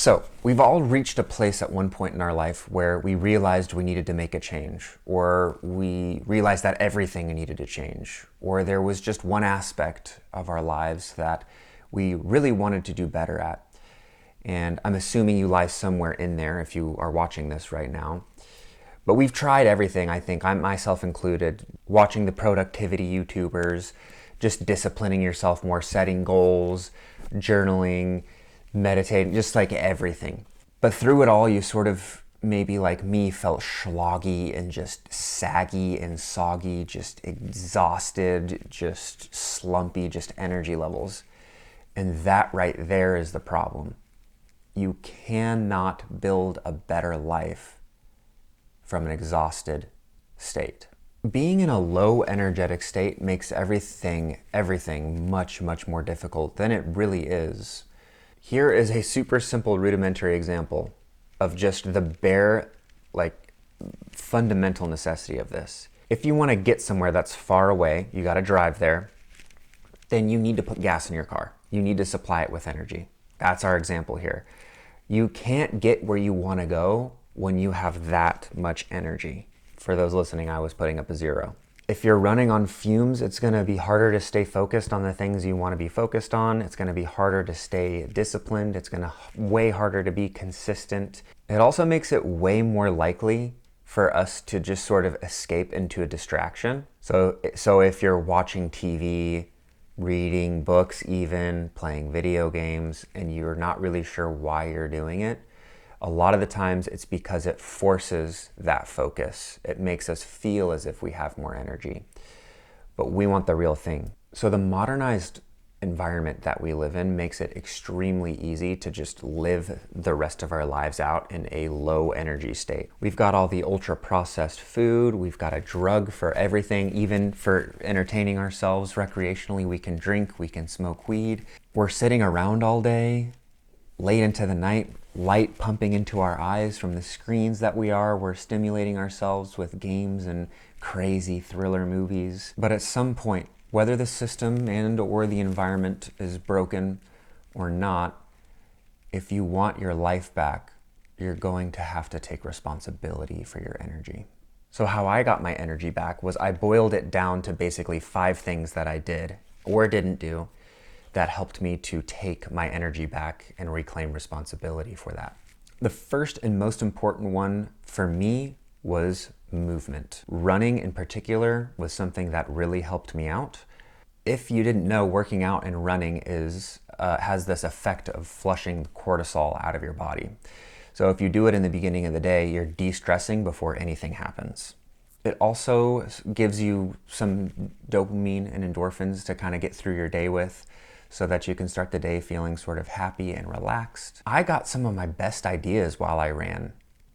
So, we've all reached a place at one point in our life where we realized we needed to make a change, or we realized that everything needed to change, or there was just one aspect of our lives that we really wanted to do better at. And I'm assuming you lie somewhere in there if you are watching this right now. But we've tried everything, I think, I myself included, watching the productivity YouTubers, just disciplining yourself more, setting goals, journaling, meditating, just like everything. But through it all, you sort of, maybe like me, felt schloggy and just saggy and soggy, just exhausted, just slumpy, just energy levels. And that right there is the problem. You cannot build a better life from an exhausted state. Being in a low energetic state makes everything much more difficult than it really is. Here is a super simple rudimentary example of just the bare, fundamental necessity of this. If you want to get somewhere that's far away, you got to drive there, then you need to put gas in your car. You need to supply it with energy. That's our example here. You can't get where you want to go when you have that much energy. For those listening, I was putting up a 0. If you're running on fumes, it's going to be harder to stay focused on the things you want to be focused on. It's going to be harder to stay disciplined. It's going to way harder to be consistent. It also makes it way more likely for us to just sort of escape into a distraction. So if you're watching TV, reading books, even playing video games, and you're not really sure why you're doing it, a lot of the times it's because it forces that focus. It makes us feel as if we have more energy. But we want the real thing. So the modernized environment that we live in makes it extremely easy to just live the rest of our lives out in a low energy state. We've got all the ultra processed food, we've got a drug for everything, even for entertaining ourselves recreationally. We can drink, we can smoke weed. We're sitting around all day, late into the night, light pumping into our eyes from the screens that we're stimulating ourselves with games and crazy thriller movies. But at some point, whether the system and or the environment is broken or not, if you want your life back, you're going to have to take responsibility for your energy. So how I got my energy back was I boiled it down to basically 5 things that I did or didn't do that helped me to take my energy back and reclaim responsibility for that. The first and most important one for me was movement. Running in particular was something that really helped me out. If you didn't know, working out and running has this effect of flushing cortisol out of your body. So if you do it in the beginning of the day, you're de-stressing before anything happens. It also gives you some dopamine and endorphins to kind of get through your day with, so that you can start the day feeling sort of happy and relaxed. I got some of my best ideas while I ran.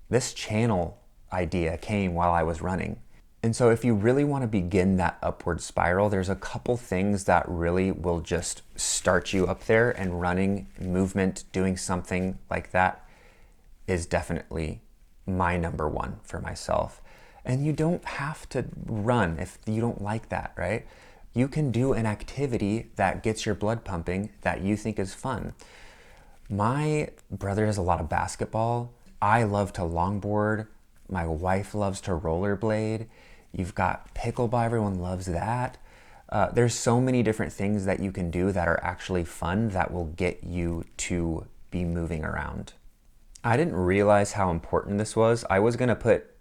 This channel idea came while I was running. And so if you really want to begin that upward spiral, there's a couple things that really will just start you up there, and running, movement, doing something like that is definitely my number one for myself. And you don't have to run if you don't like that, right? You can do an activity that gets your blood pumping that you think is fun. My brother does a lot of basketball. I love to longboard. My wife loves to rollerblade. You've got pickleball, everyone loves that. There's so many different things that you can do that are actually fun that will get you to be moving around. I didn't realize how important this was. I was gonna put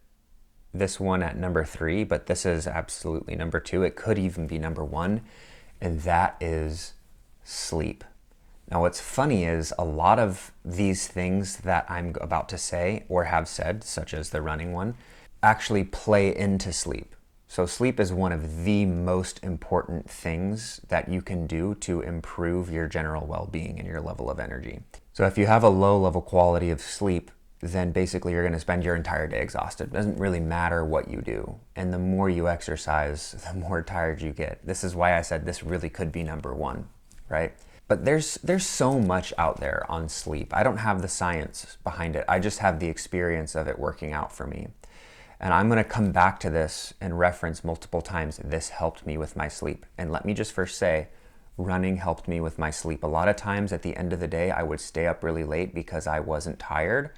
this one at number 3, but this is absolutely number 2. It could even be number 1, and that is sleep. Now what's funny is a lot of these things that I'm about to say or have said, such as the running one, actually play into sleep. So sleep is one of the most important things that you can do to improve your general well-being and your level of energy. So if you have a low level quality of sleep, then basically you're going to spend your entire day exhausted. It doesn't really matter what you do. And the more you exercise, the more tired you get. This is why I said this really could be number 1, right? But there's so much out there on sleep. I don't have the science behind it. I just have the experience of it working out for me. And I'm going to come back to this and reference multiple times, this helped me with my sleep. And let me just first say, running helped me with my sleep. A lot of times at the end of the day, I would stay up really late because I wasn't tired.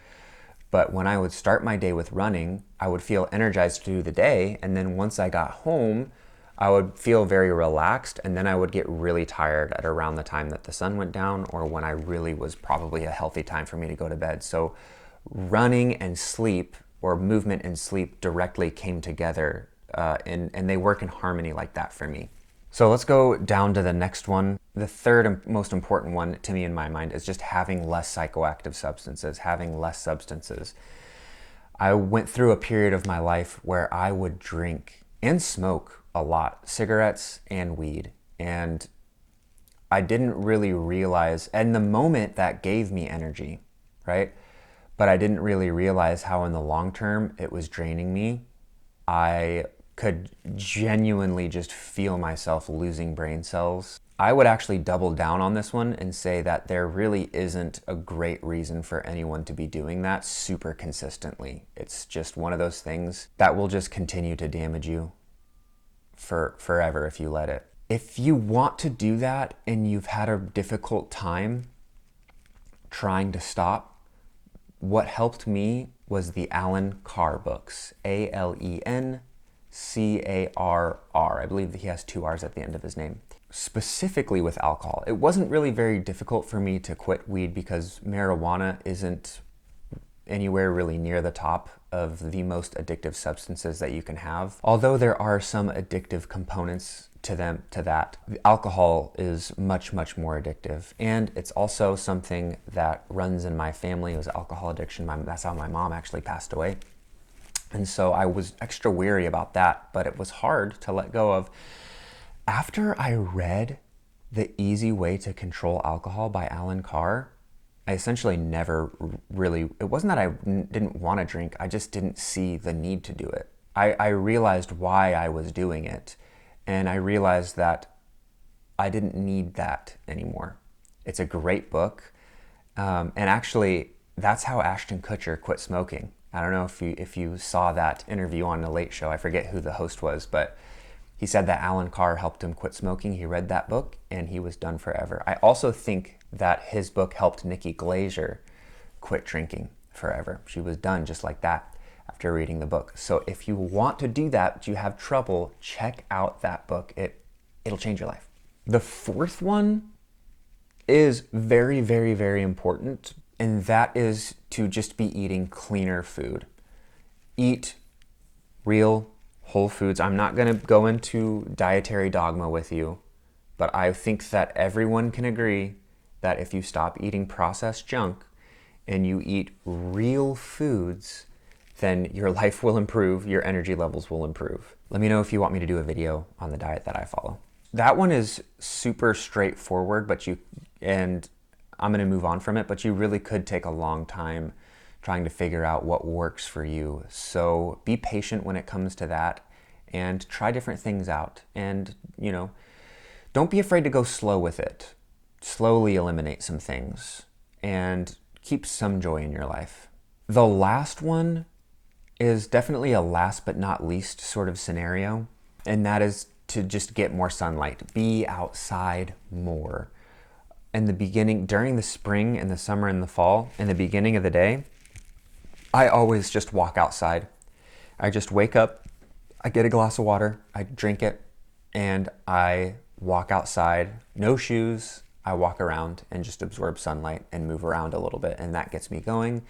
But when I would start my day with running, I would feel energized through the day. And then once I got home, I would feel very relaxed. And then I would get really tired at around the time that the sun went down, or when I really was probably a healthy time for me to go to bed. So running and sleep, or movement and sleep, directly came together, and they work in harmony like that for me. So let's go down to the next one. The third most important one to me in my mind is just having less psychoactive substances, having less substances. I went through a period of my life where I would drink and smoke a lot, cigarettes and weed. And I didn't really realize, and the moment that gave me energy, right? But I didn't really realize how in the long term it was draining me. I could genuinely just feel myself losing brain cells. I would actually double down on this one and say that there really isn't a great reason for anyone to be doing that super consistently. It's just one of those things that will just continue to damage you for forever if you let it. If you want to do that and you've had a difficult time trying to stop, what helped me was the Allen Carr books, ALENCARR. I believe that he has 2 R's at the end of his name. Specifically with alcohol, it wasn't really very difficult for me to quit weed because marijuana isn't anywhere really near the top of the most addictive substances that you can have. Although there are some addictive components to that, alcohol is much, much more addictive. And it's also something that runs in my family. It was alcohol addiction. That's how my mom actually passed away. And so I was extra weary about that, but it was hard to let go of. After I read The Easy Way to Control Alcohol by Allen Carr, I essentially never really, it wasn't that I didn't want to drink, I just didn't see the need to do it. I realized why I was doing it, and I realized that I didn't need that anymore. It's a great book, and actually, that's how Ashton Kutcher quit smoking. I don't know if you saw that interview on The Late Show. I forget who the host was, but he said that Allen Carr helped him quit smoking. He read that book and he was done forever. I also think that his book helped Nikki Glaser quit drinking forever. She was done just like that after reading the book. So if you want to do that, but you have trouble, check out that book. It'll change your life. The fourth one is very, very, very important, and that is to just be eating cleaner food. Eat real whole foods. I'm not going to go into dietary dogma with you, but I think that everyone can agree that if you stop eating processed junk and you eat real foods, then your life will improve, your energy levels will improve. Let me know if you want me to do a video on the diet that I follow. That one is super straightforward, and I'm going to move on from it, but you really could take a long time trying to figure out what works for you. So be patient when it comes to that and try different things out. And, don't be afraid to go slow with it. Slowly eliminate some things and keep some joy in your life. The last one is definitely a last but not least sort of scenario, and that is to just get more sunlight. Be outside more. In the beginning, during the spring and the summer and the fall, in the beginning of the day, I always just walk outside. I just wake up, I get a glass of water, I drink it, and I walk outside, no shoes. I walk around and just absorb sunlight and move around a little bit, and that gets me going,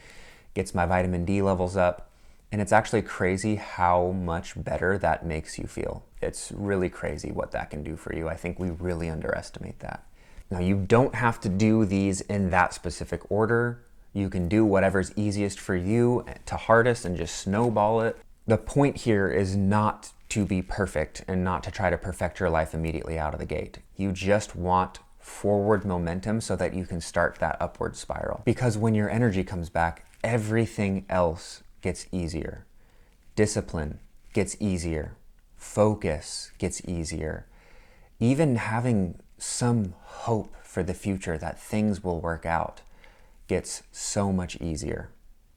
gets my vitamin D levels up, and it's actually crazy how much better that makes you feel. It's really crazy what that can do for you. I think we really underestimate that. Now, you don't have to do these in that specific order. You can do whatever's easiest for you to hardest and just snowball it. The point here is not to be perfect and not to try to perfect your life immediately out of the gate. You just want forward momentum so that you can start that upward spiral. Because when your energy comes back, everything else gets easier. Discipline gets easier. Focus gets easier. Even having some hope for the future that things will work out gets so much easier.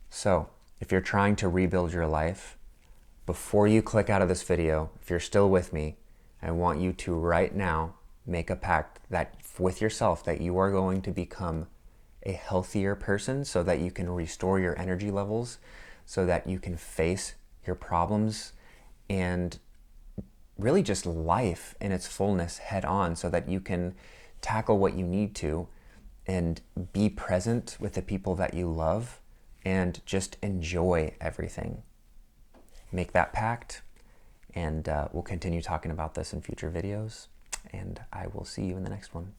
So, if you're trying to rebuild your life, before you click out of this video, if you're still with me, I want you to right now Make a pact that with yourself that you are going to become a healthier person so that you can restore your energy levels, so that you can face your problems and really just life in its fullness head on, so that you can tackle what you need to and be present with the people that you love and just enjoy everything. Make that pact, and we'll continue talking about this in future videos, and I will see you in the next one.